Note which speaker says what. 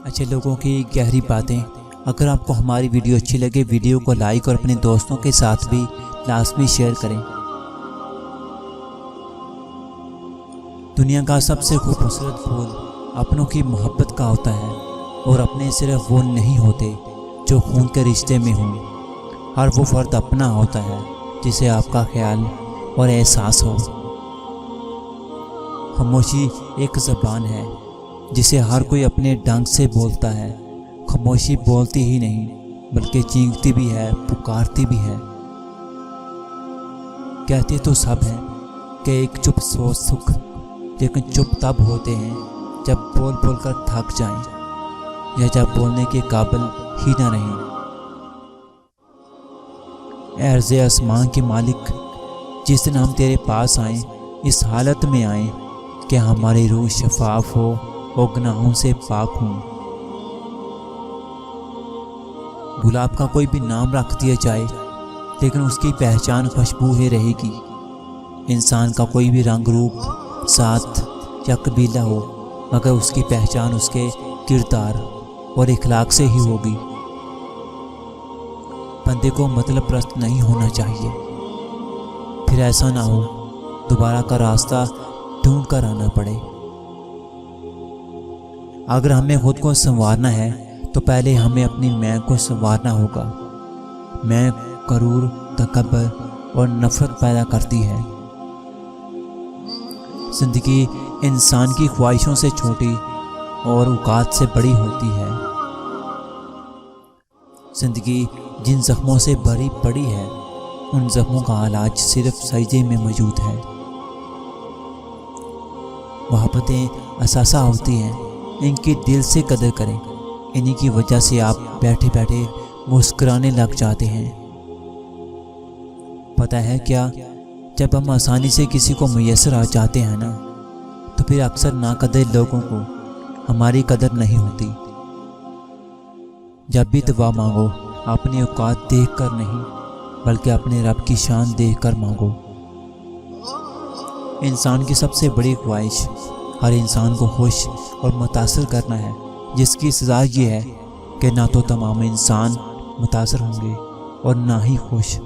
Speaker 1: اچھے لوگوں کی گہری باتیں۔ اگر آپ کو ہماری ویڈیو اچھی لگے، ویڈیو کو لائک اور اپنے دوستوں کے ساتھ بھی لازمی شیئر کریں۔ دنیا کا سب سے خوبصورت پھول اپنوں کی محبت کا ہوتا ہے، اور اپنے صرف وہ نہیں ہوتے جو خون کے رشتے میں ہوں۔ ہر وہ فرد اپنا ہوتا ہے جسے آپ کا خیال اور احساس ہو۔ خاموشی ایک زبان ہے جسے ہر کوئی اپنے ڈھنگ سے بولتا ہے۔ خاموشی بولتی ہی نہیں بلکہ چیختی بھی ہے، پکارتی بھی ہے۔ کہتے تو سب ہیں کہ ایک چپ سو سکھ، لیکن چپ تب ہوتے ہیں جب بول بول کر تھک جائیں یا جب بولنے کے قابل ہی نہ رہیں۔ اے عرض آسمان کے مالک، جس دن ہم تیرے پاس آئیں اس حالت میں آئیں کہ ہماری روح شفاف ہو اور گناہوں سے پاک ہوں۔ گلاب کا کوئی بھی نام رکھ دیا جائے لیکن اس کی پہچان خوشبو ہی رہے گی۔ انسان کا کوئی بھی رنگ، روپ، ذات یا قبیلہ ہو، مگر اس کی پہچان اس کے کردار اور اخلاق سے ہی ہوگی۔ بندے کو مطلب پرست نہیں ہونا چاہیے، پھر ایسا نہ ہو دوبارہ کا راستہ ڈھونڈ کر آنا پڑے۔ اگر ہمیں خود کو سنوارنا ہے تو پہلے ہمیں اپنی میں کو سنوارنا ہوگا۔ میں غرور، تکبر اور نفرت پیدا کرتی ہے۔ زندگی انسان کی خواہشوں سے چھوٹی اور اوقات سے بڑی ہوتی ہے۔ زندگی جن زخموں سے بھری پڑی ہے ان زخموں کا علاج صرف سجدے میں موجود ہے۔ محبتیں اثاثہ ہوتی ہیں، ان کی دل سے قدر کریں۔ انہی کی وجہ سے آپ بیٹھے بیٹھے مسکرانے لگ جاتے ہیں۔ پتہ ہے کیا، جب ہم آسانی سے کسی کو میسر آ جاتے ہیں نا، تو پھر اکثر ناقدر لوگوں کو ہماری قدر نہیں ہوتی۔ جب بھی دعا مانگو اپنی اوقات دیکھ کر نہیں بلکہ اپنے رب کی شان دیکھ کر مانگو۔ انسان کی سب سے بڑی خواہش ہر انسان کو خوش اور متاثر کرنا ہے، جس کی سزا یہ ہے کہ نہ تو تمام انسان متاثر ہوں گے اور نہ ہی خوش۔